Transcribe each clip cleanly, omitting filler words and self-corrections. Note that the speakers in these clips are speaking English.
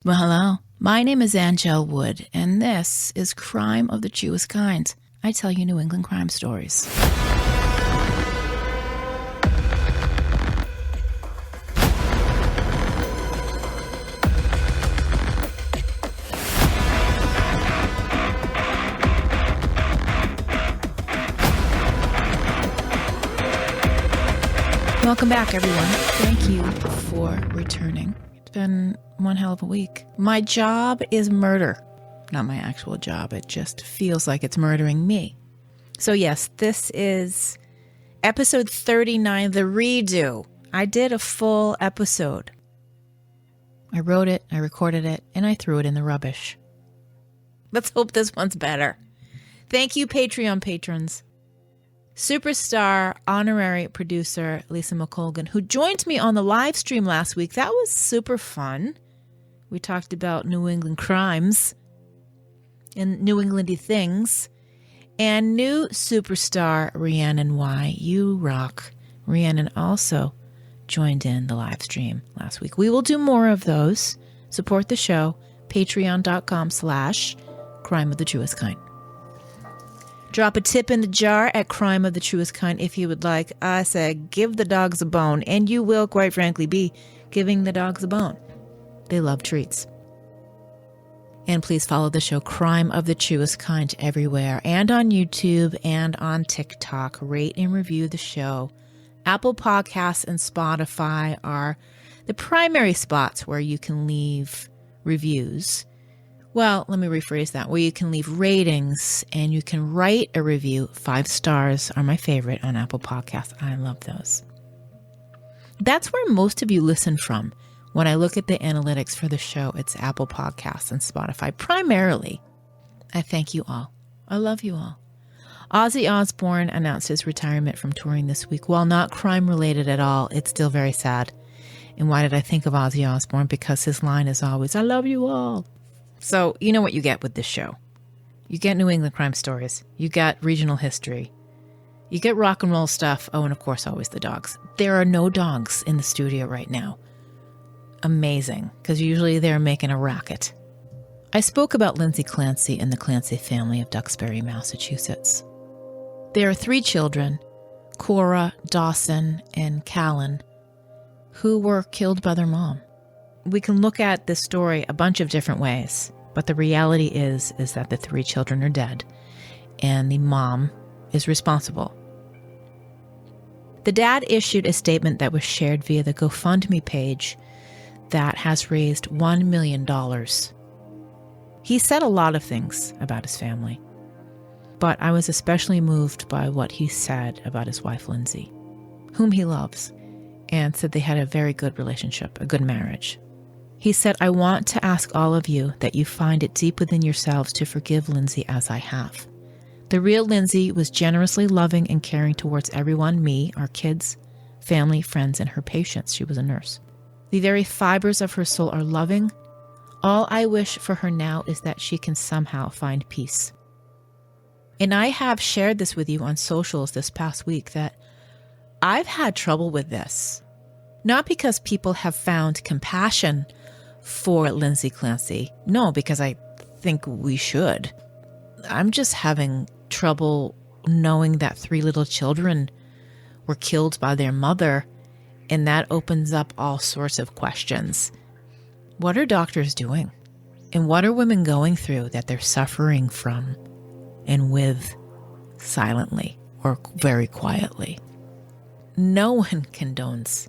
Well, hello. My name is Angel Wood, and this is Crime of the Truest Kind. I tell you New England crime stories. Welcome back, everyone. Thank you for returning. It's been one hell of a week. My job is murder. Not my actual job. It just feels like it's murdering me. So yes, this is episode 39, the redo. I did a full episode. I wrote it, I recorded it, and I threw it in the rubbish. Let's hope this one's better. Thank you, Patreon patrons. Superstar honorary producer Lisa McColgan, who joined me on the live stream last week. That was super fun. We talked about New England crimes and New Englandy things. And new superstar Rhiannon Y. You rock. Rhiannon also joined in the live stream last week. We will do more of those. Support the show. Patreon.com/Crime of the Truest Kind. Drop a tip in the jar at Crime of the Truest Kind if you would like. I said, give the dogs a bone, and you will, quite frankly, be giving the dogs a bone. They love treats. And please follow the show Crime of the Truest Kind everywhere, and on YouTube and on TikTok. Rate and review the show. Apple Podcasts and Spotify are the primary spots where you can leave reviews. Well, let me rephrase that. Where you can leave ratings and you can write a review. 5 stars are my favorite on Apple Podcasts. I love those. That's where most of you listen from. When I look at the analytics for the show, it's Apple Podcasts and Spotify primarily. I thank you all. I love you all. Ozzy Osbourne announced his retirement from touring this week. While not crime-related at all, it's still very sad. And why did I think of Ozzy Osbourne? Because his line is always, I love you all. So you know what you get with this show. You get New England crime stories. You get regional history. You get rock and roll stuff. Oh, and of course, always the dogs. There are no dogs in the studio right now. Amazing, because usually they're making a racket. I spoke about Lindsay Clancy and the Clancy family of Duxbury, Massachusetts. There are 3 children, Cora, Dawson, and Callan, who were killed by their mom. We can look at this story a bunch of different ways, but the reality is that the 3 children are dead, and the mom is responsible. The dad issued a statement that was shared via the GoFundMe page that has raised $1 million. He said a lot of things about his family, but I was especially moved by what he said about his wife, Lindsay, whom he loves, and said they had a very good relationship, a good marriage. He said, I want to ask all of you that you find it deep within yourselves to forgive Lindsay as I have. The real Lindsay was generously loving and caring towards everyone, me, our kids, family, friends, and her patients. She was a nurse. The very fibers of her soul are loving. All I wish for her now is that she can somehow find peace. And I have shared this with you on socials this past week that I've had trouble with this. Not because people have found compassion for Lindsay Clancy. No, because I think we should. I'm just having trouble knowing that 3 little children were killed by their mother. And that opens up all sorts of questions. What are doctors doing? And what are women going through that they're suffering from and with silently or very quietly? No one condones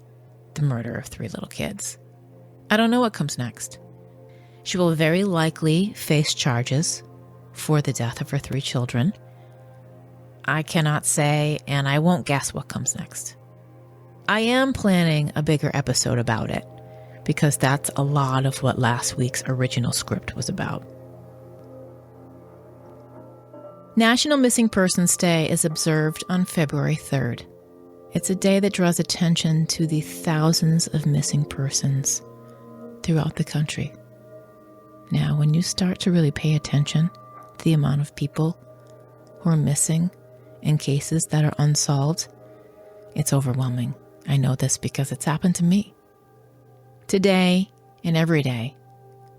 the murder of 3 little kids. I don't know what comes next. She will very likely face charges for the death of her 3 children. I cannot say, and I won't guess what comes next. I am planning a bigger episode about it because that's a lot of what last week's original script was about. National Missing Persons Day is observed on February 3rd. It's a day that draws attention to the thousands of missing persons throughout the country. Now, when you start to really pay attention to the amount of people who are missing and cases that are unsolved, it's overwhelming. I know this because it's happened to me. Today and every day,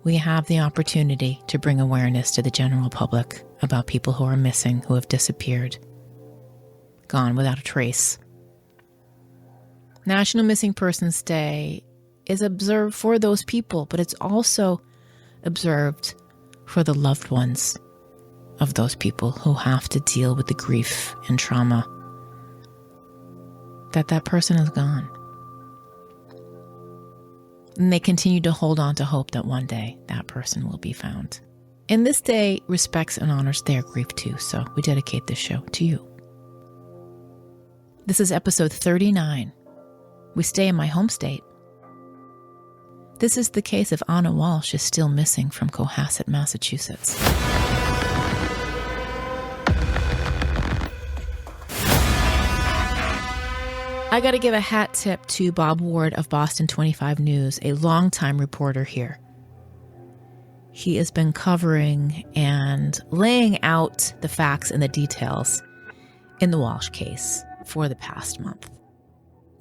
we have the opportunity to bring awareness to the general public about people who are missing, who have disappeared, gone without a trace. National Missing Persons Day is observed for those people, but it's also observed for the loved ones of those people who have to deal with the grief and trauma that person is gone. And they continue to hold on to hope that one day that person will be found. And this day respects and honors their grief too, so we dedicate this show to you. This is episode 39. We stay in my home state. This is the case of Anna Walshe is still missing from Cohasset, Massachusetts. I got to give a hat tip to Bob Ward of Boston 25 News, a longtime reporter here. He has been covering and laying out the facts and the details in the Walshe case for the past month.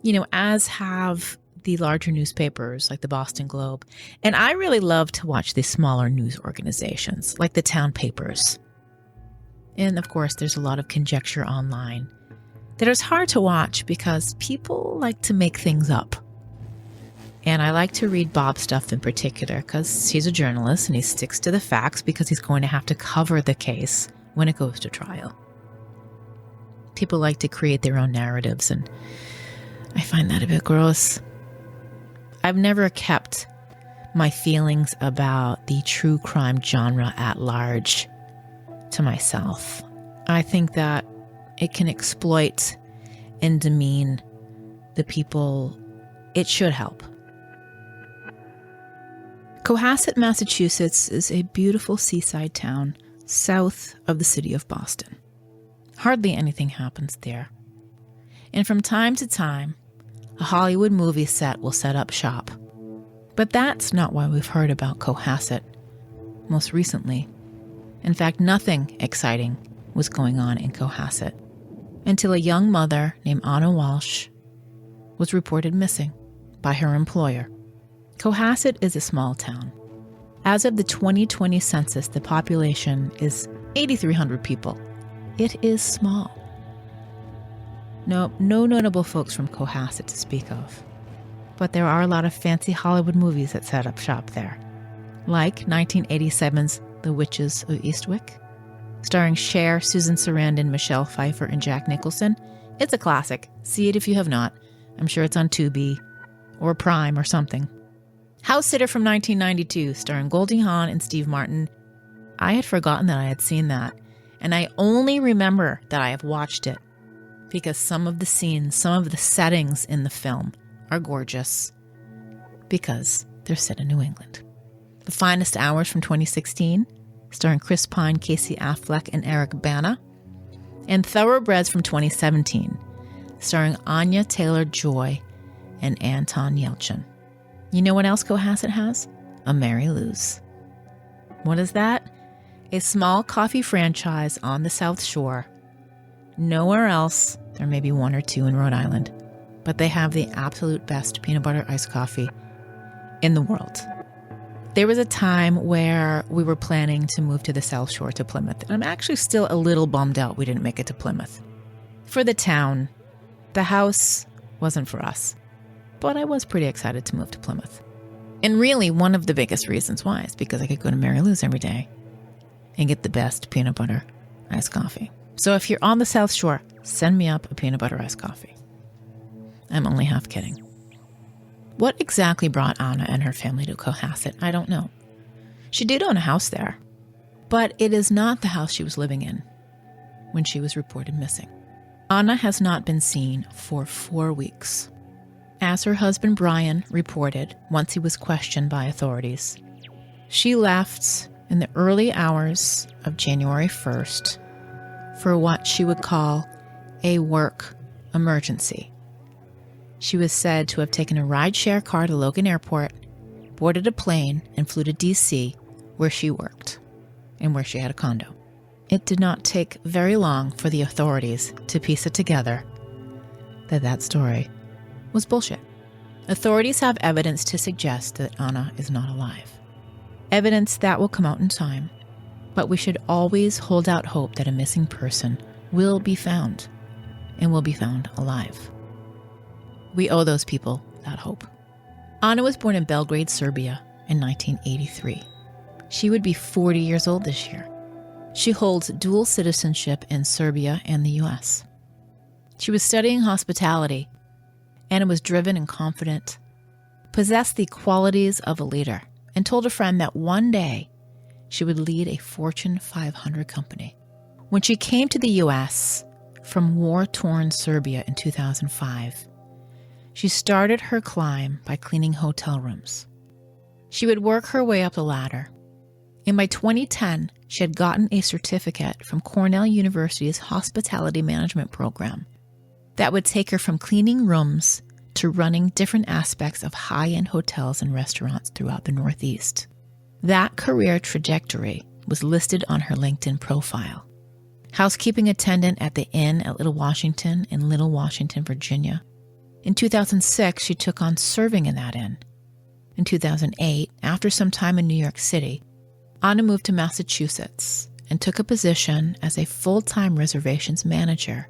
You know, as have the larger newspapers like the Boston Globe. And I really love to watch the smaller news organizations like the town papers. And of course, there's a lot of conjecture online that is hard to watch because people like to make things up. And I like to read Bob's stuff in particular because he's a journalist and he sticks to the facts because he's going to have to cover the case when it goes to trial. People like to create their own narratives, and I find that a bit gross. I've never kept my feelings about the true crime genre at large to myself. I think that it can exploit and demean the people it should help. Cohasset, Massachusetts is a beautiful seaside town south of the city of Boston. Hardly anything happens there. And from time to time, a Hollywood movie set will set up shop. But that's not why we've heard about Cohasset most recently. In fact, nothing exciting was going on in Cohasset until a young mother named Anna Walshe was reported missing by her employer. Cohasset is a small town. As of the 2020 census, the population is 8,300 people. It is small. No notable folks from Cohasset to speak of. But there are a lot of fancy Hollywood movies that set up shop there. Like 1987's The Witches of Eastwick, starring Cher, Susan Sarandon, Michelle Pfeiffer, and Jack Nicholson. It's a classic. See it if you have not. I'm sure it's on Tubi or Prime or something. House Sitter from 1992, starring Goldie Hawn and Steve Martin. I had forgotten that I had seen that, and I only remember that I have watched it because some of the scenes, some of the settings in the film are gorgeous because they're set in New England. The Finest Hours from 2016, starring Chris Pine, Casey Affleck, and Eric Bana. And Thoroughbreds from 2017, starring Anya Taylor-Joy and Anton Yelchin. You know what else Cohasset has? A Mary Lou's. What is that? A small coffee franchise on the South Shore. Nowhere else, there may be one or two in Rhode Island, but they have the absolute best peanut butter iced coffee in the world. There was a time where we were planning to move to the South Shore to Plymouth, and I'm actually still a little bummed out we didn't make it to Plymouth. For the town, the house wasn't for us, but I was pretty excited to move to Plymouth. And really, one of the biggest reasons why is because I could go to Mary Lou's every day and get the best peanut butter iced coffee. So if you're on the South Shore, send me up a peanut butter iced coffee. I'm only half kidding. What exactly brought Anna and her family to Cohasset? I don't know. She did own a house there, but it is not the house she was living in when she was reported missing. Anna has not been seen for 4 weeks. As her husband Brian reported once he was questioned by authorities, she left in the early hours of January 1st for what she would call a work emergency. She was said to have taken a rideshare car to Logan Airport, boarded a plane, and flew to D.C., where she worked and where she had a condo. It did not take very long for the authorities to piece it together that story was bullshit. Authorities have evidence to suggest that Anna is not alive. Evidence that will come out in time, but we should always hold out hope that a missing person will be found, and will be found alive. We owe those people that hope. Ana was born in Belgrade, Serbia in 1983. She would be 40 years old this year. She holds dual citizenship in Serbia and the US. She was studying hospitality. Ana was driven and confident, possessed the qualities of a leader, and told a friend that one day she would lead a Fortune 500 company. When she came to the US from war-torn Serbia in 2005, she started her climb by cleaning hotel rooms. She would work her way up the ladder, and by 2010, she had gotten a certificate from Cornell University's hospitality management program that would take her from cleaning rooms to running different aspects of high-end hotels and restaurants throughout the Northeast. That career trajectory was listed on her LinkedIn profile. Housekeeping attendant at the Inn at Little Washington in Little Washington, Virginia. In 2006, she took on serving in that inn. In 2008, after some time in New York City, Ana moved to Massachusetts and took a position as a full-time reservations manager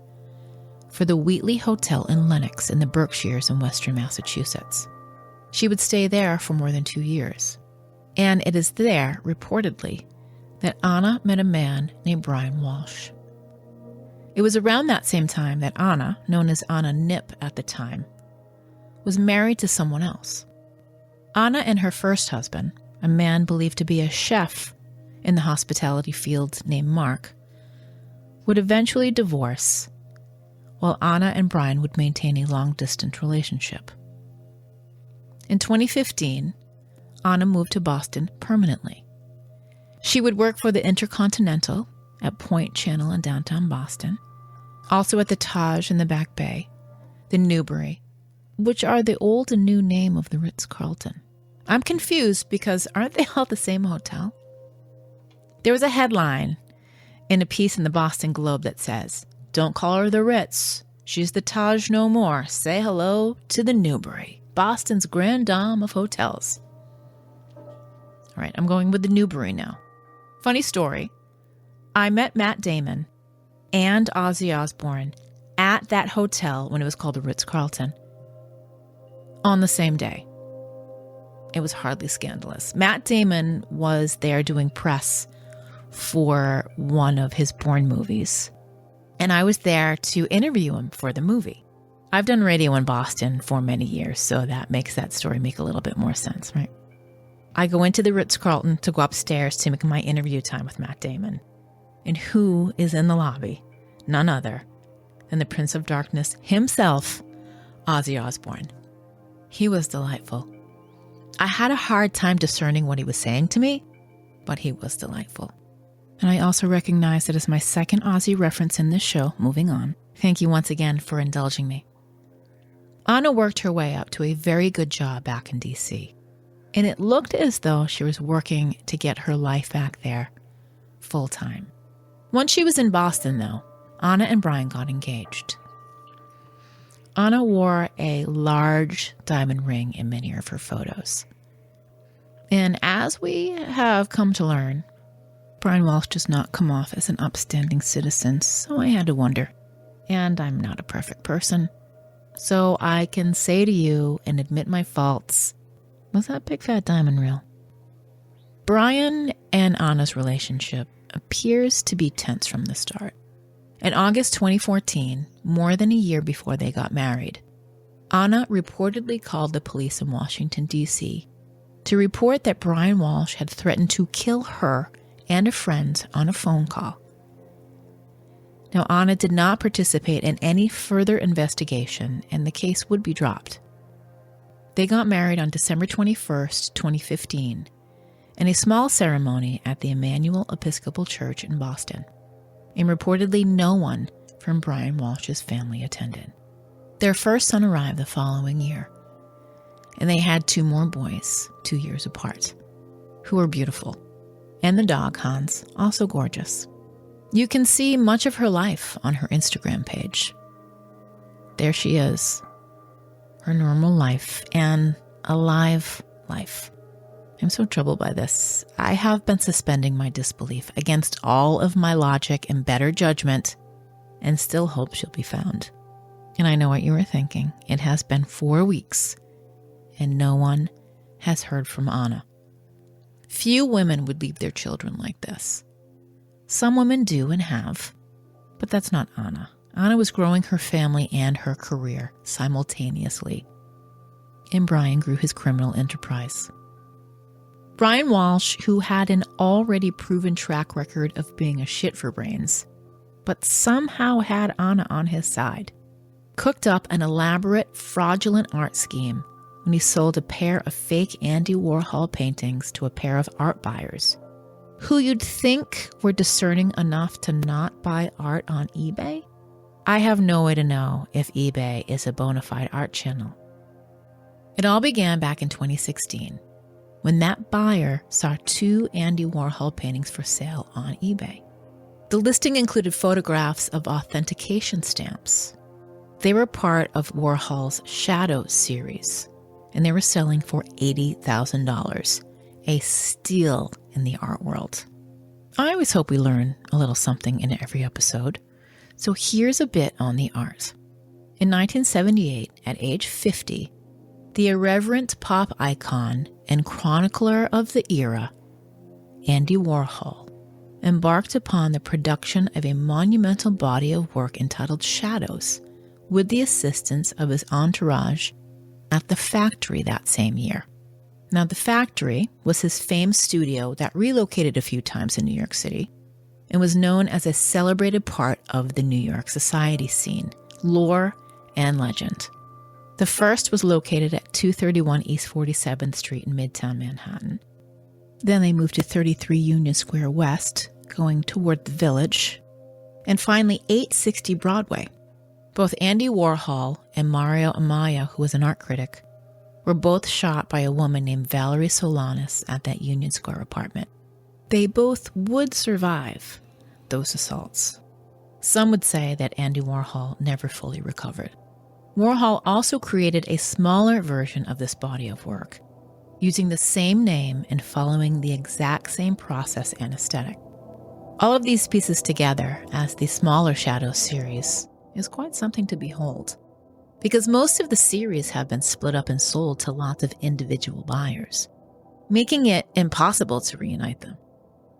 for the Wheatley Hotel in Lenox in the Berkshires in western Massachusetts. She would stay there for more than 2 years. And it is there, reportedly, that Ana met a man named Brian Walshe. It was around that same time that Ana, known as Ana Nip at the time, was married to someone else. Ana and her first husband, a man believed to be a chef in the hospitality field named Mark, would eventually divorce, while Ana and Brian would maintain a long-distance relationship. In 2015, Ana moved to Boston permanently. She would work for the Intercontinental at Point Channel in downtown Boston, also at the Taj in the Back Bay, the Newbury, which are the old and new name of the Ritz-Carlton. I'm confused because aren't they all the same hotel? There was a headline in a piece in the Boston Globe that says, "Don't call her the Ritz. She's the Taj no more. Say hello to the Newbury, Boston's grand dame of hotels." All right, I'm going with the Newbury now. Funny story. I met Matt Damon and Ozzy Osbourne at that hotel when it was called the Ritz-Carlton on the same day. It was hardly scandalous. Matt Damon was there doing press for one of his Bourne movies, and I was there to interview him for the movie. I've done radio in Boston for many years, so that makes that story make a little bit more sense, right? I go into the Ritz-Carlton to go upstairs to make my interview time with Matt Damon. And who is in the lobby? None other than the Prince of Darkness himself, Ozzy Osbourne. He was delightful. I had a hard time discerning what he was saying to me, but he was delightful. And I also recognize it as my second Ozzy reference in this show. Moving on. Thank you once again for indulging me. Ana worked her way up to a very good job back in D.C., and it looked as though she was working to get her life back there full time. Once she was in Boston, though, Ana and Brian got engaged. Ana wore a large diamond ring in many of her photos. And as we have come to learn, Brian Walshe does not come off as an upstanding citizen, so I had to wonder. And I'm not a perfect person, so I can say to you and admit my faults. Was that big fat diamond real? Brian and Ana's relationship appears to be tense from the start. In August 2014, more than a year before they got married, Ana reportedly called the police in Washington, D.C. to report that Brian Walshe had threatened to kill her and a friend on a phone call. Now, Ana did not participate in any further investigation, and the case would be dropped. They got married on December 21st, 2015, in a small ceremony at the Emmanuel Episcopal Church in Boston, and reportedly no one from Brian Walshe's family attended. Their first son arrived the following year, and they had 2 more boys, 2 years apart, who were beautiful, and the dog, Hans, also gorgeous. You can see much of her life on her Instagram page. There she is, her normal life and a live life. I'm so troubled by this. I have been suspending my disbelief against all of my logic and better judgment, and still hope she'll be found. And I know what you were thinking. It has been 4 weeks, and no one has heard from Anna. Few women would leave their children like this. Some women do and have, but that's not Anna. Anna was growing her family and her career simultaneously. And Brian grew his criminal enterprise. Brian Walshe, who had an already proven track record of being a shit for brains, but somehow had Anna on his side, cooked up an elaborate, fraudulent art scheme when he sold a pair of fake Andy Warhol paintings to a pair of art buyers, who you'd think were discerning enough to not buy art on eBay. I have no way to know if eBay is a bona fide art channel. It all began back in 2016, when that buyer saw 2 Andy Warhol paintings for sale on eBay. The listing included photographs of authentication stamps. They were part of Warhol's Shadow series, and they were selling for $80,000, a steal in the art world. I always hope we learn a little something in every episode, so here's a bit on the art. In 1978, at age 50, the irreverent pop icon and chronicler of the era, Andy Warhol, embarked upon the production of a monumental body of work entitled Shadows, with the assistance of his entourage at the Factory that same year. Now, the Factory was his famed studio that relocated a few times in New York City and was known as a celebrated part of the New York society scene, lore, and legend. The first was located at 231 East 47th Street in Midtown Manhattan. Then they moved to 33 Union Square West, going toward the Village, and finally 860 Broadway. Both Andy Warhol and Mario Amaya, who was an art critic, were both shot by a woman named Valerie Solanas at that Union Square apartment. They both would survive those assaults. Some would say that Andy Warhol never fully recovered. Warhol also created a smaller version of this body of work, using the same name and following the exact same process and aesthetic. All of these pieces together as the smaller Shadow series is quite something to behold, because most of the series have been split up and sold to lots of individual buyers, making it impossible to reunite them.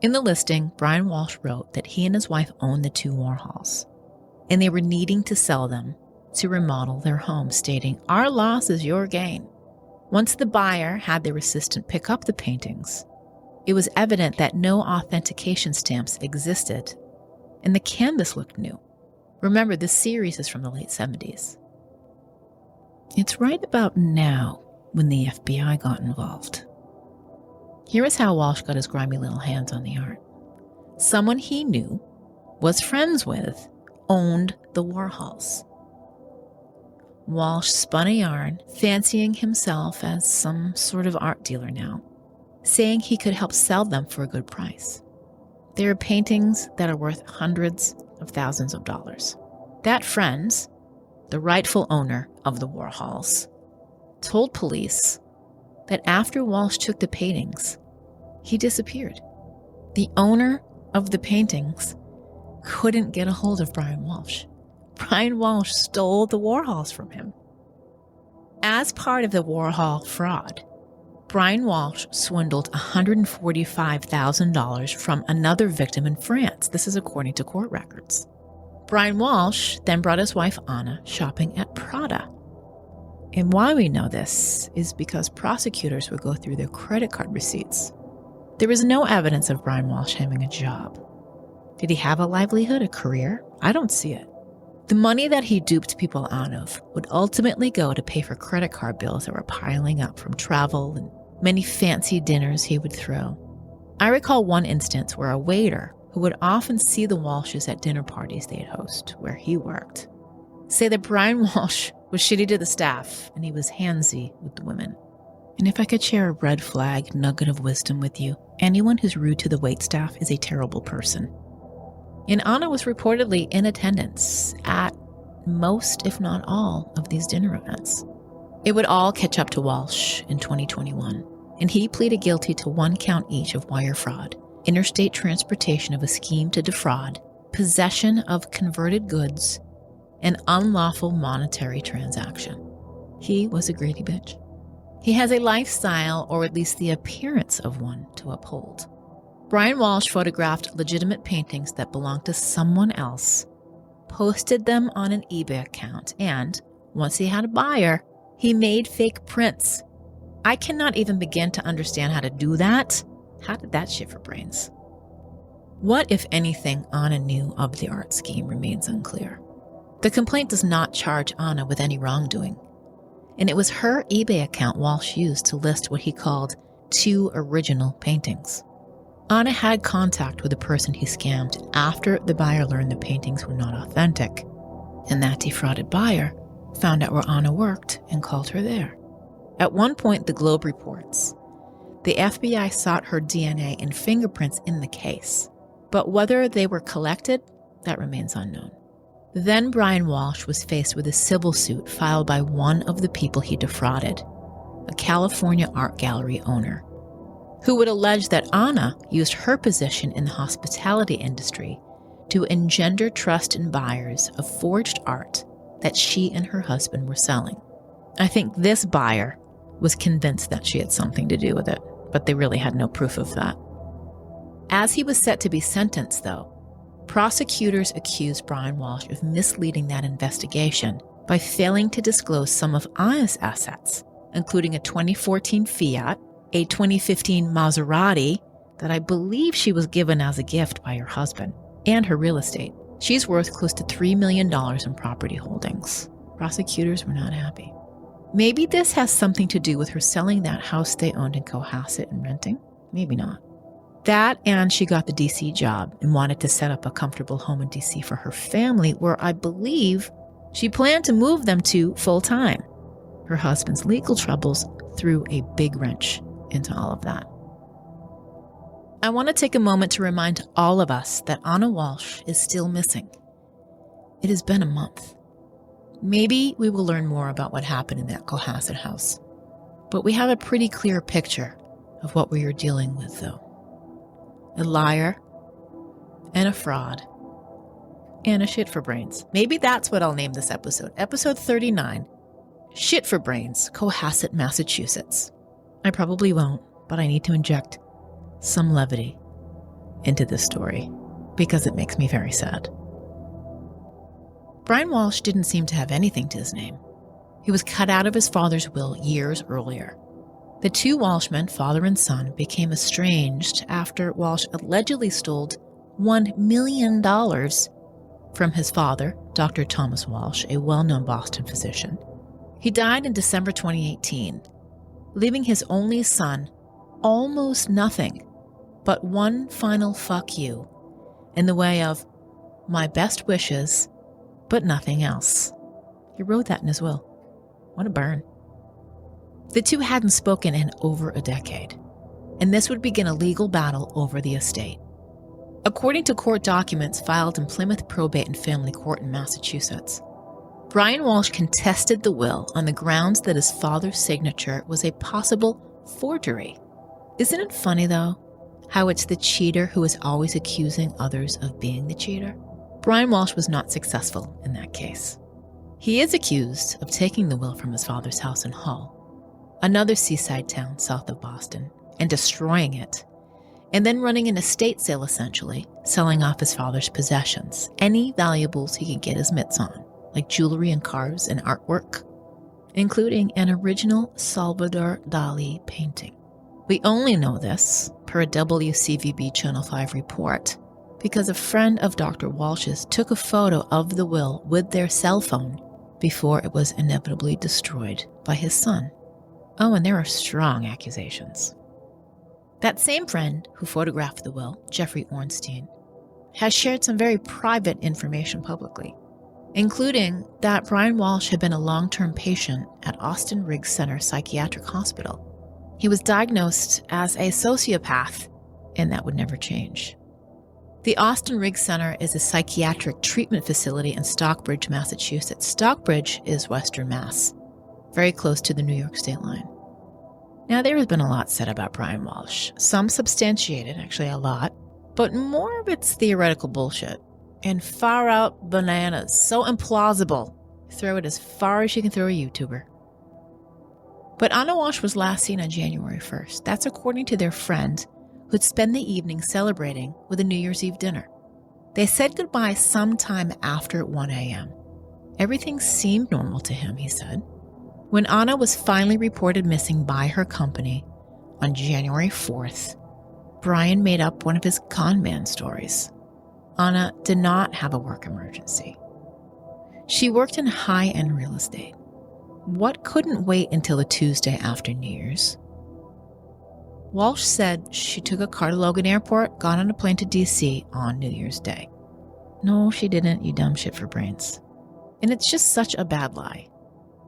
In the listing, Brian Walshe wrote that he and his wife owned the 2 Warhols, and they were needing to sell them to remodel their home, stating, "Our loss is your gain." Once the buyer had their assistant pick up the paintings, it was evident that no authentication stamps existed, and the canvas looked new. Remember, this series is from the late 70s. It's right about now when the FBI got involved. Here is how Walshe got his grimy little hands on the art. Someone he knew, was friends with, owned the Warhols. Walshe spun a yarn, fancying himself as some sort of art dealer now, saying he could help sell them for a good price. They are paintings that are worth hundreds of thousands of dollars. That friend, the rightful owner of the Warhols, told police that after Walshe took the paintings, he disappeared. The owner of the paintings couldn't get a hold of Brian Walshe. Brian Walshe stole the Warhols from him. As part of the Warhol fraud, Brian Walshe swindled $145,000 from another victim in France. This is according to court records. Brian Walshe then brought his wife Anna shopping at Prada. And why we know this is because prosecutors would go through their credit card receipts. There is no evidence of Brian Walshe having a job. Did he have a livelihood, a career? I don't see it. The money that he duped people out of would ultimately go to pay for credit card bills that were piling up from travel and many fancy dinners he would throw. I recall one instance where a waiter, who would often see the Walshes at dinner parties they'd host, where he worked, say that Brian Walshe was shitty to the staff and he was handsy with the women. And if I could share a red flag nugget of wisdom with you, anyone who's rude to the waitstaff is a terrible person. And Anna was reportedly in attendance at most, if not all, of these dinner events. It would all catch up to Walshe in 2021, and he pleaded guilty to 1 count each of wire fraud, interstate transportation of a scheme to defraud, possession of converted goods, and unlawful monetary transaction. He was a greedy bitch. He has a lifestyle, or at least the appearance of one, to uphold. Brian Walshe photographed legitimate paintings that belonged to someone else, posted them on an eBay account, and, once he had a buyer, he made fake prints. I cannot even begin to understand how to do that. How did that shit for brains? What, if anything, Anna knew of the art scheme remains unclear. The complaint does not charge Anna with any wrongdoing, and it was her eBay account Walshe used to list what he called 2 original paintings. Anna had contact with the person he scammed after the buyer learned the paintings were not authentic, and that defrauded buyer found out where Anna worked and called her there. At one point, the Globe reports, the FBI sought her DNA and fingerprints in the case, but whether they were collected, that remains unknown. Then Brian Walshe was faced with a civil suit filed by one of the people he defrauded, a California art gallery owner, who would allege that Anna used her position in the hospitality industry to engender trust in buyers of forged art that she and her husband were selling. I think this buyer was convinced that she had something to do with it, but they really had no proof of that. As he was set to be sentenced, though, prosecutors accused Brian Walshe of misleading that investigation by failing to disclose some of Anna's assets, including a 2014 Fiat, a 2015 Maserati that I believe she was given as a gift by her husband, and her real estate. She's worth close to $3 million in property holdings. Prosecutors were not happy. Maybe this has something to do with her selling that house they owned in Cohasset and renting. Maybe not. That, and she got the DC job and wanted to set up a comfortable home in DC for her family, where I believe she planned to move them to full-time. Her husband's legal troubles threw a big wrench into all of that. I want to take a moment to remind all of us that Anna Walshe is still missing. It has been a month. Maybe we will learn more about what happened in that Cohasset house, but we have a pretty clear picture of what we are dealing with, though. A liar, and a fraud, and a shit for brains. Maybe that's what I'll name this episode. Episode 39, Shit for Brains, Cohasset, Massachusetts. I probably won't, but I need to inject some levity into this story because it makes me very sad. Brian Walshe didn't seem to have anything to his name. He was cut out of his father's will years earlier. The 2 Walshmen, father and son, became estranged after Walshe allegedly stole $1 million from his father, Dr. Thomas Walshe, a well-known Boston physician. He died in December 2018, leaving his only son almost nothing but one final fuck you in the way of my best wishes, but nothing else. He wrote that in his will. What a burn. The 2 hadn't spoken in over a decade, and this would begin a legal battle over the estate. According to court documents filed in Plymouth Probate and Family Court in Massachusetts, Brian Walshe contested the will on the grounds that his father's signature was a possible forgery. Isn't it funny, though, how it's the cheater who is always accusing others of being the cheater? Brian Walshe was not successful in that case. He is accused of taking the will from his father's house in Hull, another seaside town south of Boston, and destroying it, and then running an estate sale essentially, selling off his father's possessions, any valuables he could get his mitts on, like jewelry and cars and artwork, including an original Salvador Dali painting. We only know this, per a WCVB Channel 5 report, because a friend of Dr. Walsh's took a photo of the will with their cell phone before it was inevitably destroyed by his son. Oh, and there are strong accusations. That same friend who photographed the will, Jeffrey Ornstein, has shared some very private information publicly, including that Brian Walshe had been a long-term patient at Austin Riggs Center Psychiatric Hospital. He was diagnosed as a sociopath, and that would never change. The Austin Riggs Center is a psychiatric treatment facility in Stockbridge, Massachusetts. Stockbridge is Western Mass, very close to the New York state line. Now, there has been a lot said about Brian Walshe. Some substantiated, actually a lot, but more of it's theoretical bullshit and far out bananas. So implausible. Throw it as far as you can throw a YouTuber. But Anna Walshe was last seen on January 1st. That's according to their friend who'd spend the evening celebrating with a New Year's Eve dinner. They said goodbye sometime after 1 a.m. Everything seemed normal to him, he said. When Anna was finally reported missing by her company on January 4th, Brian made up one of his con man stories. Anna did not have a work emergency. She worked in high-end real estate. What couldn't wait until the Tuesday after New Year's? Walshe said she took a car to Logan Airport, got on a plane to D.C. on New Year's Day. No, she didn't, you dumb shit for brains. And it's just such a bad lie.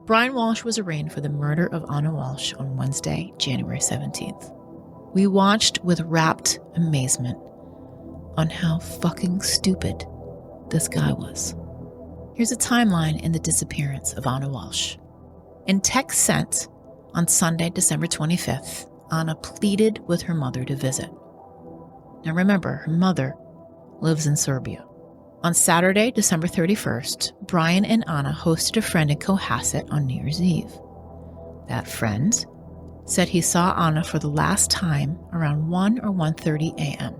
Brian Walshe was arraigned for the murder of Anna Walshe on Wednesday, January 17th. We watched with rapt amazement on how fucking stupid this guy was. Here's a timeline in the disappearance of Anna Walshe. In text sent on Sunday, December 25th, Anna pleaded with her mother to visit. Now remember, her mother lives in Serbia. On Saturday, December 31st, Brian and Anna hosted a friend in Cohasset on New Year's Eve. That friend said he saw Anna for the last time around 1 or 1:30 a.m.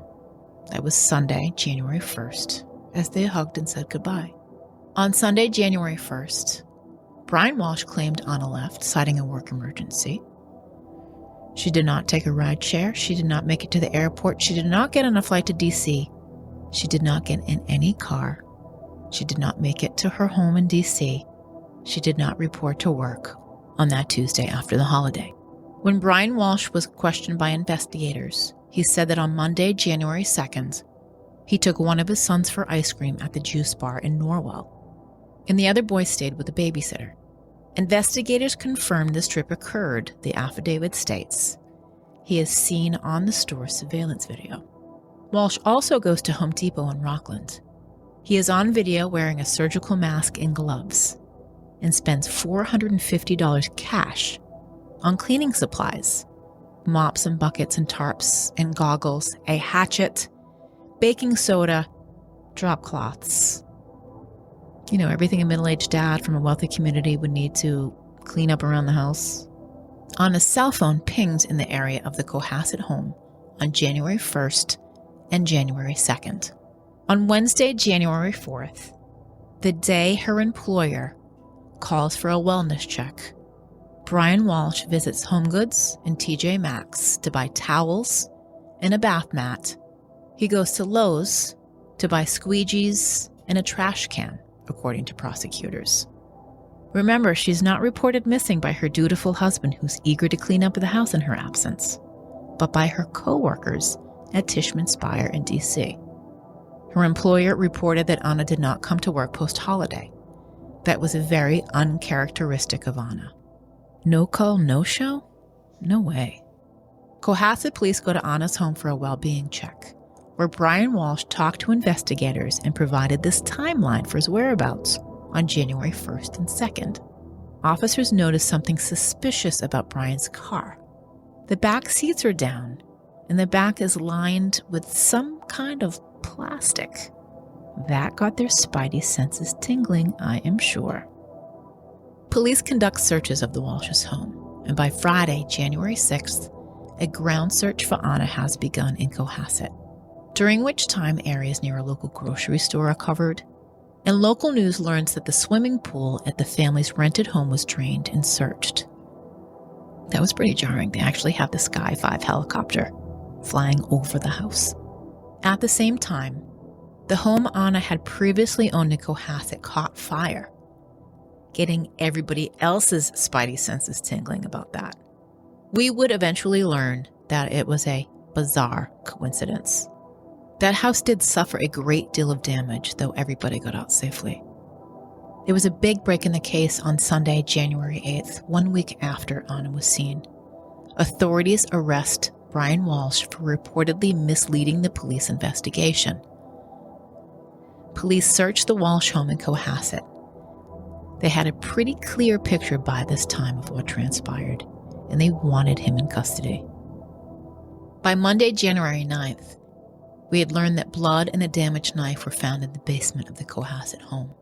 That was Sunday, January 1st, as they hugged and said goodbye. On Sunday, January 1st, Brian Walshe claimed Anna left, citing a work emergency. She did not take a ride share. She did not make it to the airport. She did not get on a flight to D.C. She did not get in any car. She did not make it to her home in D.C. She did not report to work on that Tuesday after the holiday. When Brian Walshe was questioned by investigators, he said that on Monday, January 2nd, he took one of his sons for ice cream at the juice bar in Norwell, and the other boy stayed with a babysitter. Investigators confirmed this trip occurred, the affidavit states. He is seen on the store's surveillance video. Walshe also goes to Home Depot in Rockland. He is on video wearing a surgical mask and gloves and spends $450 cash on cleaning supplies, mops and buckets and tarps and goggles, a hatchet, baking soda, drop cloths. You know, everything a middle-aged dad from a wealthy community would need to clean up around the house. Anna's cell phone pinged in the area of the Cohasset home on January 1st and January 2nd. On Wednesday, January 4th, the day her employer calls for a wellness check, Brian Walshe visits HomeGoods and TJ Maxx to buy towels and a bath mat. He goes to Lowe's to buy squeegees and a trash can, according to prosecutors. Remember, she's not reported missing by her dutiful husband who's eager to clean up the house in her absence, but by her co-workers at Tishman Speyer in D.C. Her employer reported that Anna did not come to work post-holiday. That was very uncharacteristic of Anna. No call, no show? No way. Cohasset police go to Anna's home for a well-being check, where Brian Walshe talked to investigators and provided this timeline for his whereabouts on January 1st and 2nd. Officers noticed something suspicious about Brian's car. The back seats are down, and the back is lined with some kind of plastic. That got their spidey senses tingling, I am sure. Police conduct searches of the Walshes' home, and by Friday, January 6th, a ground search for Anna has begun in Cohasset, during which time areas near a local grocery store are covered, and local news learns that the swimming pool at the family's rented home was drained and searched. That was pretty jarring. They actually have the Sky 5 helicopter flying over the house. At the same time, the home Anna had previously owned in Cohasset caught fire, getting everybody else's spidey senses tingling about that. We would eventually learn that it was a bizarre coincidence. That house did suffer a great deal of damage, though everybody got out safely. There was a big break in the case on Sunday, January 8th, 1 week after Anna was seen. Authorities arrest Brian Walshe for reportedly misleading the police investigation. Police searched the Walshe home in Cohasset. They had a pretty clear picture by this time of what transpired. and they wanted him in custody. By Monday, January 9th, we had learned that blood and a damaged knife were found in the basement of the Cohasset home.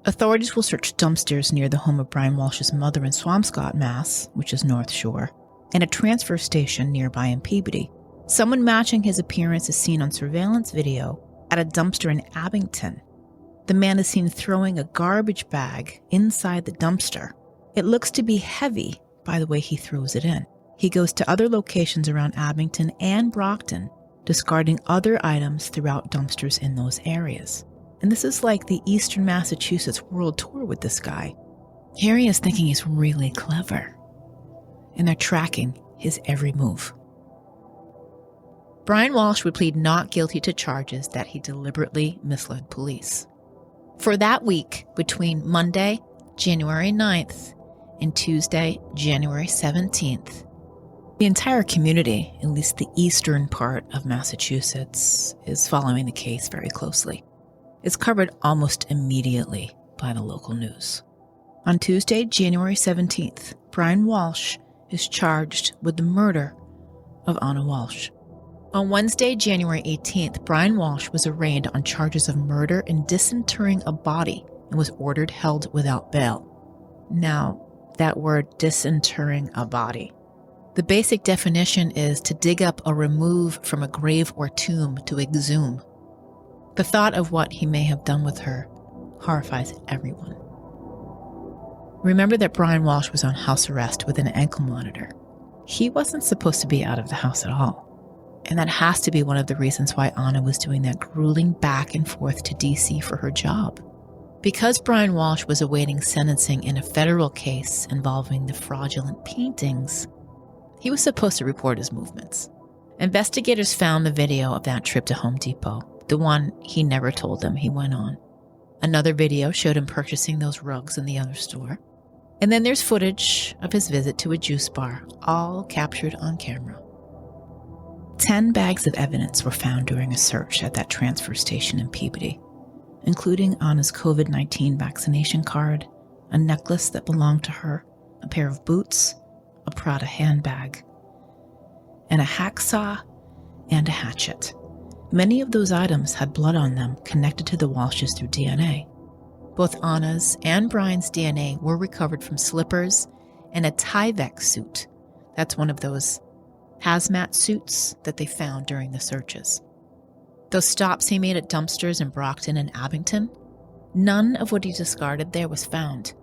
Authorities will search dumpsters near the home of Brian Walsh's mother in Swampscott, Mass., which is North Shore, and a transfer station nearby in Peabody. Someone matching his appearance is seen on surveillance video at a dumpster in Abington. The man is seen throwing a garbage bag inside the dumpster. It looks to be heavy by the way he throws it in. He goes to other locations around Abington and Brockton, discarding other items throughout dumpsters in those areas. And this is like the Eastern Massachusetts World Tour with this guy. Harry is thinking he's really clever, and they're tracking his every move. Brian Walshe would plead not guilty to charges that he deliberately misled police. For that week, between Monday, January 9th, and Tuesday, January 17th, the entire community, at least the eastern part of Massachusetts, is following the case very closely. It's covered almost immediately by the local news. On Tuesday, January 17th, Brian Walshe is charged with the murder of Anna Walshe. On Wednesday, January 18th, Brian Walshe was arraigned on charges of murder and disinterring a body and was ordered held without bail. Now, that word, disinterring a body. The basic definition is to dig up or remove from a grave or tomb, to exhume. The thought of what he may have done with her horrifies everyone. Remember that Brian Walshe was on house arrest with an ankle monitor. He wasn't supposed to be out of the house at all. And that has to be one of the reasons why Anna was doing that grueling back and forth to D.C. for her job. Because Brian Walshe was awaiting sentencing in a federal case involving the fraudulent paintings, he was supposed to report his movements. Investigators found the video of that trip to Home Depot, the one he never told them he went on. Another video showed him purchasing those rugs in the other store. And then there's footage of his visit to a juice bar, all captured on camera. 10 bags of evidence were found during a search at that transfer station in Peabody, including Anna's COVID-19 vaccination card, a necklace that belonged to her, a pair of boots, a Prada handbag, and a hacksaw and a hatchet. Many of those items had blood on them connected to the Walshes through DNA. Both Anna's and Brian's DNA were recovered from slippers and a Tyvek suit. That's one of those hazmat suits that they found during the searches. Those stops he made at dumpsters in Brockton and Abington, none of what he discarded there was found,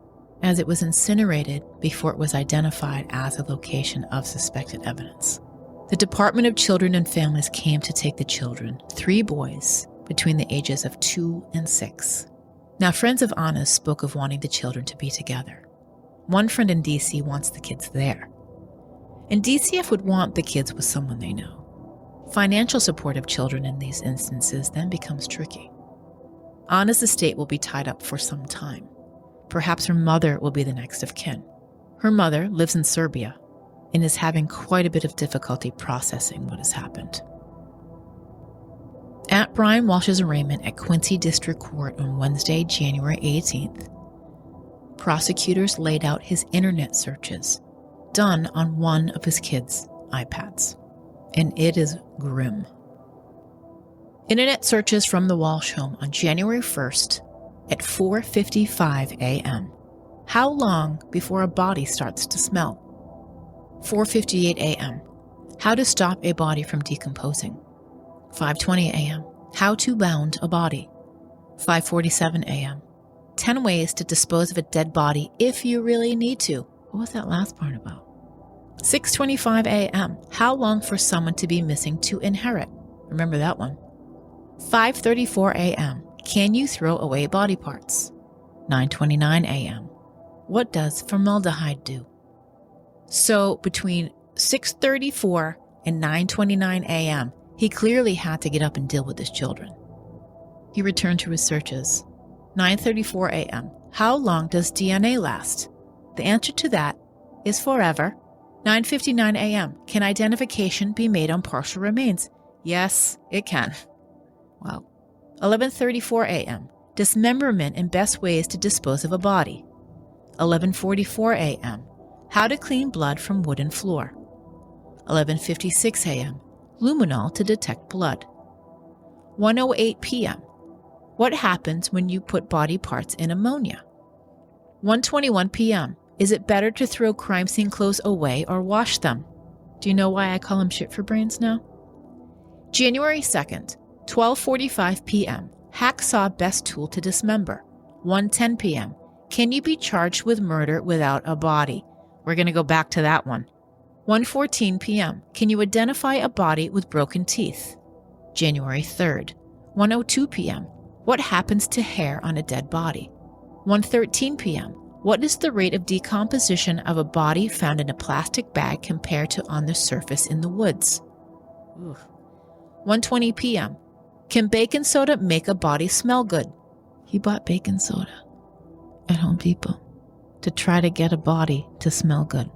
as it was incinerated before it was identified as a location of suspected evidence. The Department of Children and Families came to take the children, 3 boys, between the ages of 2 and 6. Now, friends of Anna's spoke of wanting the children to be together. One friend in D.C. wants the kids there. And DCF would want the kids with someone they know. Financial support of children in these instances then becomes tricky. Anna's estate will be tied up for some time. Perhaps her mother will be the next of kin. Her mother lives in Serbia and is having quite a bit of difficulty processing what has happened. At Brian Walsh's arraignment at Quincy District Court on Wednesday, January 18th, prosecutors laid out his internet searches, done on one of his kids' iPads. And it is grim. Internet searches from the Walshe home on January 1st at 4:55 a.m. How long before a body starts to smell? 4:58 a.m. How to stop a body from decomposing. 5:20 a.m. How to bound a body. 5:47 a.m. 10 ways to dispose of a dead body if you really need to. What was that last part about? 6:25 a.m. How long for someone to be missing to inherit? Remember that one. 5:34 a.m. Can you throw away body parts? 9:29 a.m. What does formaldehyde do? So between 6:34 and 9:29 a.m., he clearly had to get up and deal with his children. He returned to his searches. 9:34 a.m. How long does DNA last? The answer to that is forever. 9:59 a.m. Can identification be made on partial remains? Yes, it can. Wow. 11:34 a.m. Dismemberment and best ways to dispose of a body. 11:44 a.m. How to clean blood from wooden floor. 11:56 a.m. Luminol to detect blood. 1:08 p.m. What happens when you put body parts in ammonia? 1:21 p.m. Is it better to throw crime scene clothes away or wash them? Do you know why I call them shit for brains now? January 2nd, 12:45 p.m. Hacksaw best tool to dismember. 1:10 p.m. Can you be charged with murder without a body? We're going to go back to that one. 1:14 p.m. Can you identify a body with broken teeth? January 3rd, 1:02 p.m. What happens to hair on a dead body? 1:13 p.m. What is the rate of decomposition of a body found in a plastic bag compared to on the surface in the woods? 1:20 p.m. Can baking soda make a body smell good? He bought baking soda at Home Depot to try to get a body to smell good.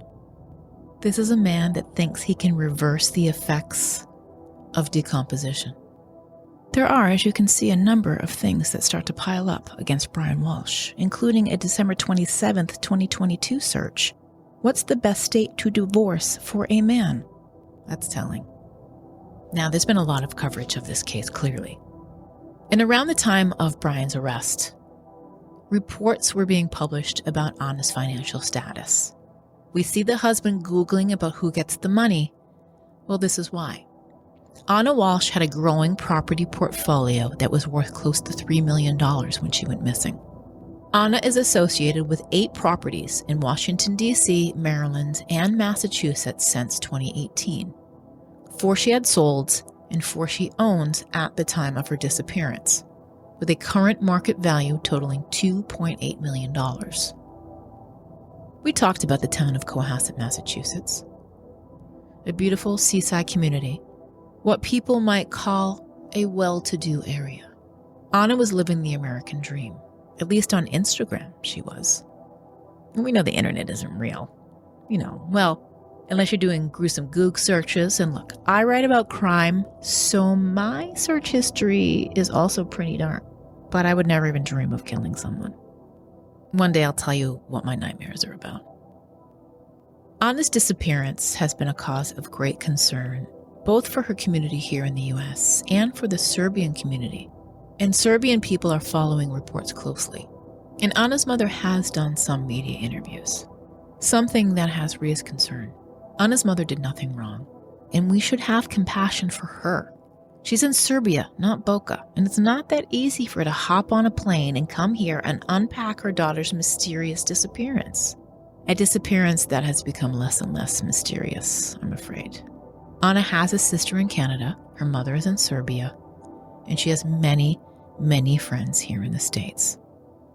This is a man that thinks he can reverse the effects of decomposition. There are, as you can see, a number of things that start to pile up against Brian Walshe, including a December 27th, 2022 search. What's the best state to divorce for a man? That's telling. Now, there's been a lot of coverage of this case, clearly. And around the time of Brian's arrest, reports were being published about Anna's financial status. We see the husband Googling about who gets the money. Well, this is why. Anna Walshe had a growing property portfolio that was worth close to $3 million when she went missing. Anna is associated with 8 properties in Washington, D.C., Maryland, and Massachusetts since 2018. 4 she had sold and 4 she owns at the time of her disappearance, with a current market value totaling $2.8 million. We talked about the town of Cohasset, Massachusetts, a beautiful seaside community, what people might call a well-to-do area. Anna was living the American dream. At least on Instagram, she was. And we know the internet isn't real. Unless you're doing gruesome Goog searches. And look, I write about crime, so my search history is also pretty dark. But I would never even dream of killing someone. One day I'll tell you what my nightmares are about. Anna's disappearance has been a cause of great concern, both for her community here in the U.S. and for the Serbian community. And Serbian people are following reports closely. And Anna's mother has done some media interviews, something that has raised concern. Anna's mother did nothing wrong, and we should have compassion for her. She's in Serbia, not Boca, and it's not that easy for her to hop on a plane and come here and unpack her daughter's mysterious disappearance. A disappearance that has become less and less mysterious, I'm afraid. Anna has a sister in Canada, her mother is in Serbia, and she has many, many friends here in the States,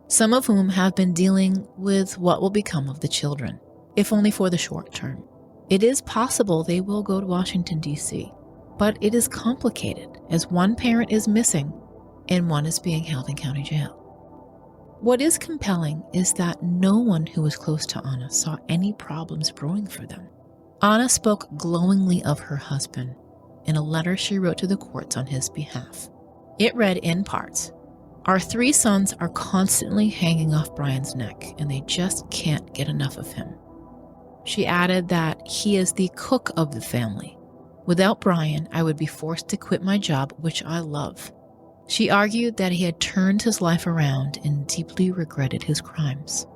some of whom have been dealing with what will become of the children, if only for the short term. It is possible they will go to Washington, D.C., but it is complicated as one parent is missing and one is being held in county jail. What is compelling is that no one who was close to Anna saw any problems brewing for them. Anna spoke glowingly of her husband in a letter she wrote to the courts on his behalf. It read in part, "Our 3 sons are constantly hanging off Brian's neck, and they just can't get enough of him." She added that he is the cook of the family. "Without Brian, I would be forced to quit my job, which I love." She argued that he had turned his life around and deeply regretted his crimes.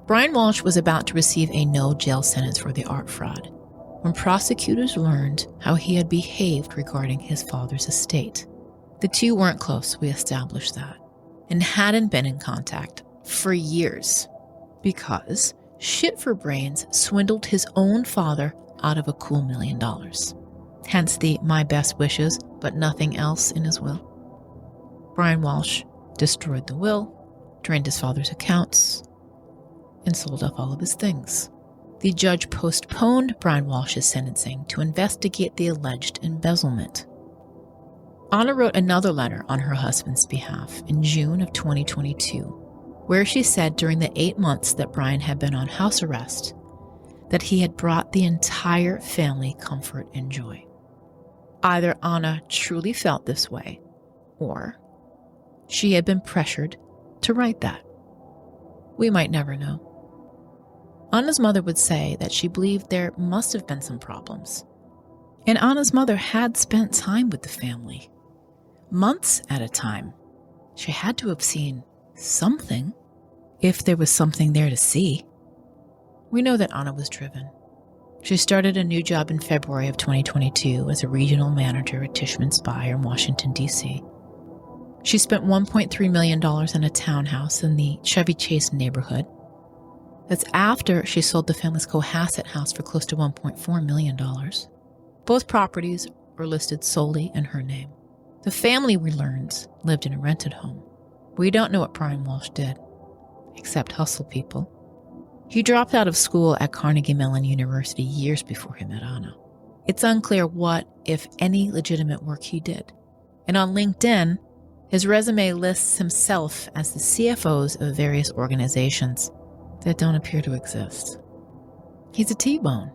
Brian Walshe was about to receive a no-jail sentence for the art fraud when prosecutors learned how he had behaved regarding his father's estate. The two weren't close, we established that, and hadn't been in contact for years because Shit for Brains swindled his own father out of a cool $1 million. Hence the "my best wishes, but nothing else" in his will. Brian Walshe destroyed the will, drained his father's accounts, and sold off all of his things. The judge postponed Brian Walsh's sentencing to investigate the alleged embezzlement. Anna wrote another letter on her husband's behalf in June of 2022, where she said during the 8 months that Brian had been on house arrest, that he had brought the entire family comfort and joy. Either Anna truly felt this way, or she had been pressured to write that. We might never know. Anna's mother would say that she believed there must have been some problems. And Anna's mother had spent time with the family, months at a time. She had to have seen something, if there was something there to see. We know that Anna was driven. She started a new job in February of 2022 as a regional manager at Tishman Speyer in Washington, D.C. She spent $1.3 million in a townhouse in the Chevy Chase neighborhood. That's after she sold the family's Cohasset house for close to $1.4 million. Both properties were listed solely in her name. The family, we learned, lived in a rented home. We don't know what Brian Walshe did, except hustle people. He dropped out of school at Carnegie Mellon University years before he met Anna. It's unclear what, if any, legitimate work he did. And on LinkedIn, his resume lists himself as the CFOs of various organizations that don't appear to exist. He's a T-bone,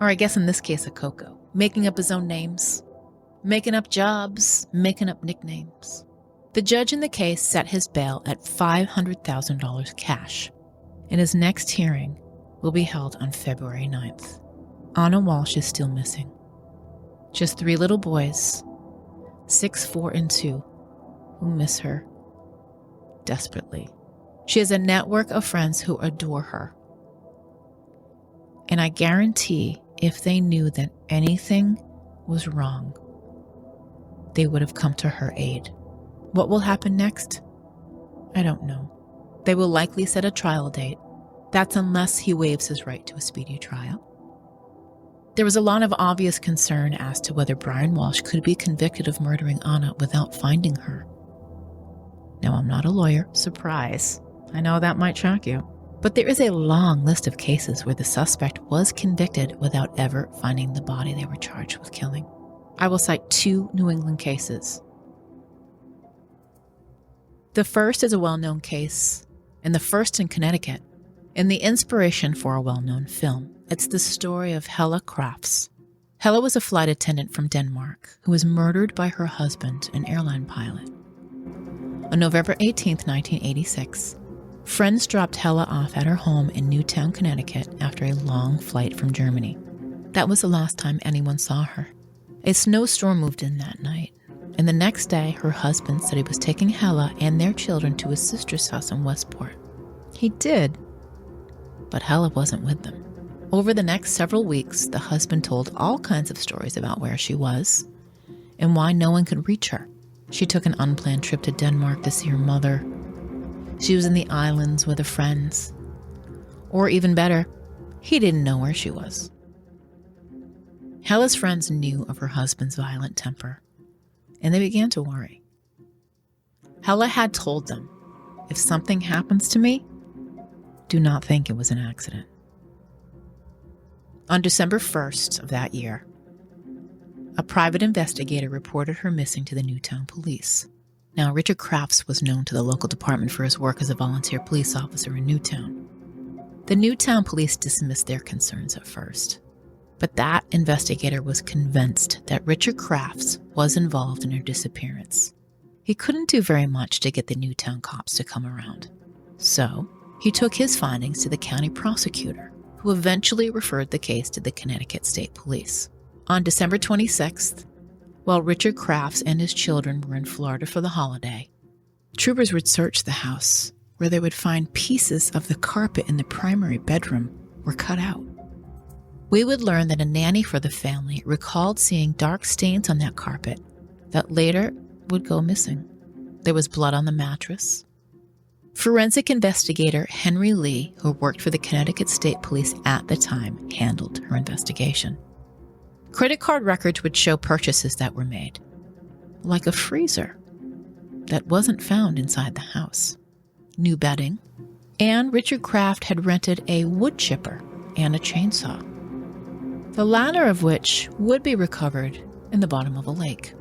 or I guess in this case a Coco, making up his own names, making up jobs, making up nicknames. The judge in the case set his bail at $500,000 cash, and his next hearing will be held on February 9th. Anna Walshe is still missing. Just 3 little boys, 6, 4, and 2, who miss her desperately. She has a network of friends who adore her. And I guarantee if they knew that anything was wrong, they would have come to her aid. What will happen next? I don't know. They will likely set a trial date. That's unless he waives his right to a speedy trial. There was a lot of obvious concern as to whether Brian Walshe could be convicted of murdering Anna without finding her. Now, I'm not a lawyer. Surprise. I know that might shock you. But there is a long list of cases where the suspect was convicted without ever finding the body they were charged with killing. I will cite 2 New England cases. The first is a well-known case, and the first in Connecticut, and the inspiration for a well-known film. It's the story of Helle Crafts. Helle was a flight attendant from Denmark who was murdered by her husband, an airline pilot. On November 18, 1986, friends dropped Helle off at her home in Newtown, Connecticut after a long flight from Germany. That was the last time anyone saw her. A snowstorm moved in that night, and the next day her husband said he was taking Helle and their children to his sister's house in Westport. He did, but Helle wasn't with them. Over the next several weeks, the husband told all kinds of stories about where she was and why no one could reach her. She took an unplanned trip to Denmark to see her mother. She was in the islands with her friends. Or even better, he didn't know where she was. Helle's friends knew of her husband's violent temper, and they began to worry. Helle had told them, if something happens to me, do not think it was an accident. On December 1st of that year, a private investigator reported her missing to the Newtown police. Now, Richard Crafts was known to the local department for his work as a volunteer police officer in Newtown. The Newtown police dismissed their concerns at first, but that investigator was convinced that Richard Crafts was involved in her disappearance. He couldn't do very much to get the Newtown cops to come around, so he took his findings to the county prosecutor, who eventually referred the case to the Connecticut State Police. On December 26th, while Richard Crafts and his children were in Florida for the holiday, troopers would search the house, where they would find pieces of the carpet in the primary bedroom were cut out. We would learn that a nanny for the family recalled seeing dark stains on that carpet that later would go missing. There was blood on the mattress. Forensic investigator Henry Lee, who worked for the Connecticut State Police at the time, handled her investigation. Credit card records would show purchases that were made, like a freezer that wasn't found inside the house, new bedding, and Richard Craft had rented a wood chipper and a chainsaw, the latter of which would be recovered in the bottom of a lake.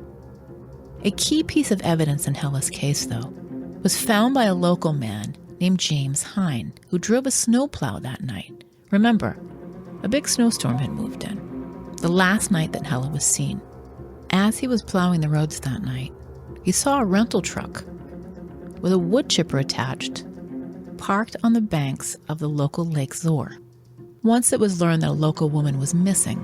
A key piece of evidence in Helle's case, though, was found by a local man named James Hine, who drove a snowplow that night. Remember, a big snowstorm had moved in, the last night that Helle was seen. As he was plowing the roads that night, he saw a rental truck with a wood chipper attached, parked on the banks of the local Lake Zor. Once it was learned that a local woman was missing,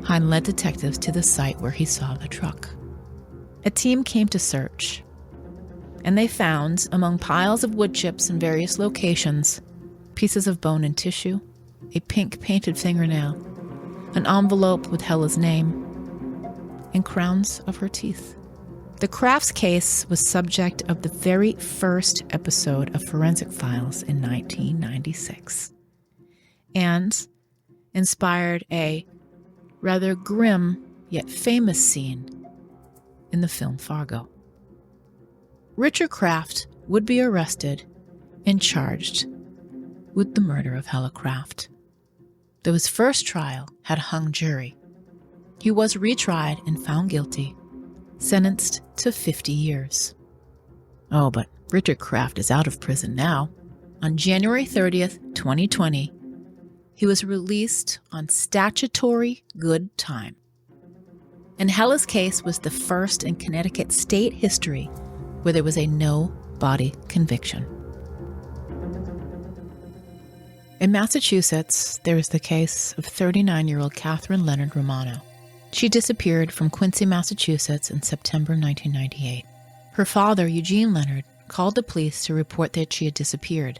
Hine led detectives to the site where he saw the truck. A team came to search, and they found, among piles of wood chips in various locations, pieces of bone and tissue, a pink painted fingernail, an envelope with Hella's name, and crowns of her teeth. The Crafts case was subject of the very first episode of Forensic Files in 1996 and inspired a rather grim yet famous scene in the film Fargo. Richard Kraft would be arrested and charged with the murder of Hella Kraft. Though his first trial had a hung jury, he was retried and found guilty, sentenced to 50 years. Oh, but Richard Kraft is out of prison now. On January 30th, 2020, he was released on statutory good time. And Hella's case was the first in Connecticut state history where there was a no-body conviction. In Massachusetts, there is the case of 39-year-old Catherine Leonard Romano. She disappeared from Quincy, Massachusetts in September 1998. Her father, Eugene Leonard, called the police to report that she had disappeared.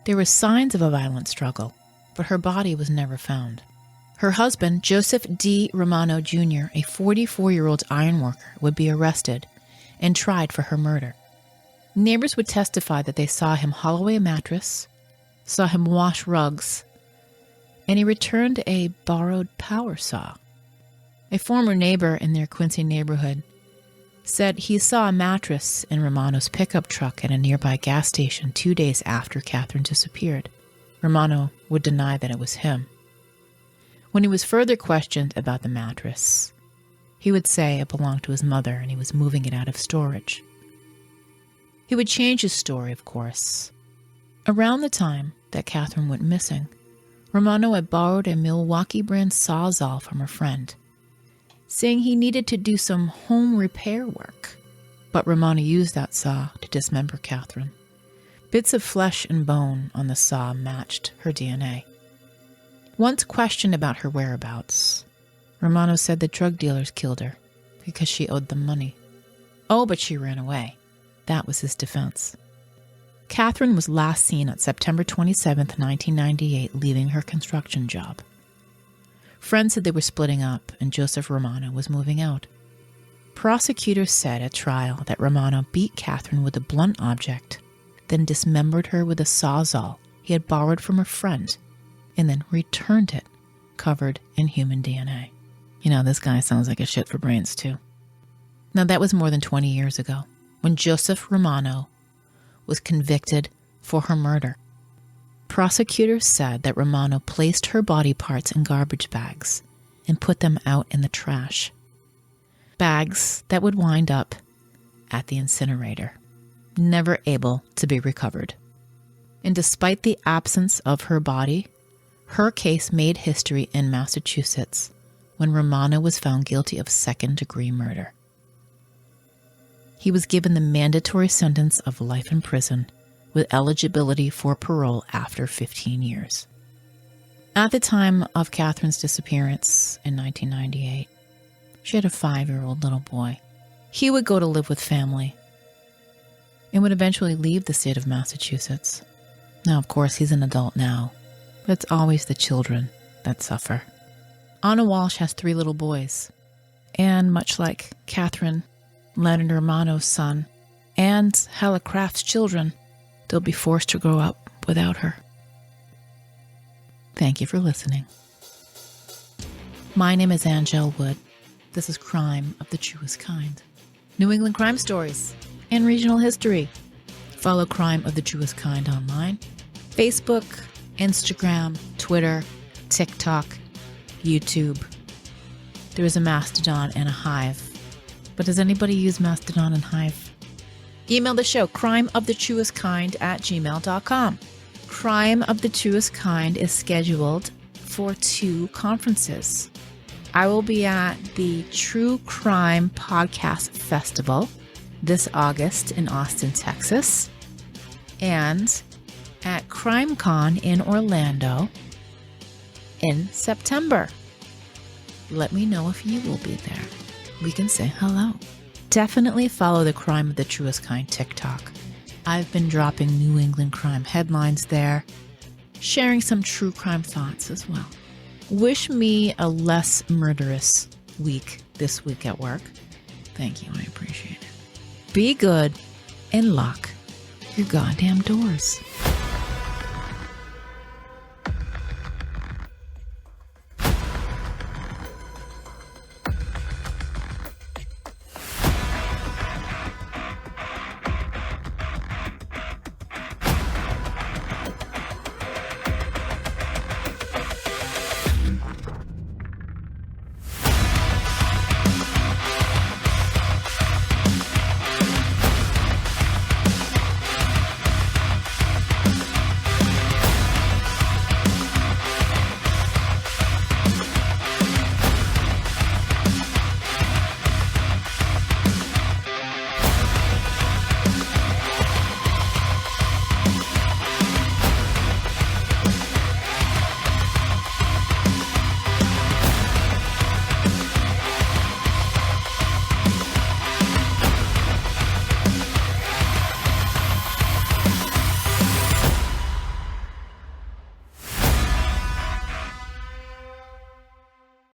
There were signs of a violent struggle, but her body was never found. Her husband, Joseph D. Romano Jr., a 44-year-old ironworker, would be arrested and tried for her murder. Neighbors would testify that they saw him haul away a mattress, saw him wash rugs, and he returned a borrowed power saw. A former neighbor in their Quincy neighborhood said he saw a mattress in Romano's pickup truck at a nearby gas station 2 days after Catherine disappeared. Romano would deny that it was him. When he was further questioned about the mattress, he would say it belonged to his mother and he was moving it out of storage. He would change his story, of course. Around the time that Catherine went missing, Romano had borrowed a Milwaukee brand Sawzall from a friend, saying he needed to do some home repair work. But Romano used that saw to dismember Catherine. Bits of flesh and bone on the saw matched her DNA. Once questioned about her whereabouts, Romano said the drug dealers killed her because she owed them money. Oh, but she ran away. That was his defense. Catherine was last seen on September 27, 1998, leaving her construction job. Friends said they were splitting up and Joseph Romano was moving out. Prosecutors said at trial that Romano beat Catherine with a blunt object, then dismembered her with a Sawzall he had borrowed from a friend, and then returned it, covered in human DNA. You know, this guy sounds like a shit for brains, too. Now, that was more than 20 years ago, when Joseph Romano was convicted for her murder. Prosecutors said that Romano placed her body parts in garbage bags and put them out in the trash. Bags that would wind up at the incinerator, never able to be recovered. And despite the absence of her body, her case made history in Massachusetts when Romano was found guilty of second-degree murder. He was given the mandatory sentence of life in prison with eligibility for parole after 15 years. At the time of Catherine's disappearance in 1998, she had a 5-year-old little boy. He would go to live with family and would eventually leave the state of Massachusetts. Now, of course, he's an adult now, but it's always the children that suffer. Anna Walshe has 3 little boys, and much like Catherine Leonard Romano's son and Hella Kraft's children, they'll be forced to grow up without her. Thank you for listening. My name is Angel Wood. This is Crime of the Truest Kind. New England crime stories and regional history. Follow Crime of the Truest Kind online. Facebook, Instagram, Twitter, TikTok, YouTube. There is a Mastodon and a Hive. But does anybody use Mastodon and Hive? Email the show, crimeofthetruestkind@gmail.com. Crime of the Truest Kind is scheduled for 2 conferences. I will be at the True Crime Podcast Festival this August in Austin, Texas, and at CrimeCon in Orlando in September. Let me know if you will be there. We can say hello. Definitely follow the Crime of the Truest Kind TikTok. I've been dropping New England crime headlines there, sharing some true crime thoughts as well. Wish me a less murderous week this week at work. Thank you. I appreciate it. Be good and lock your goddamn doors.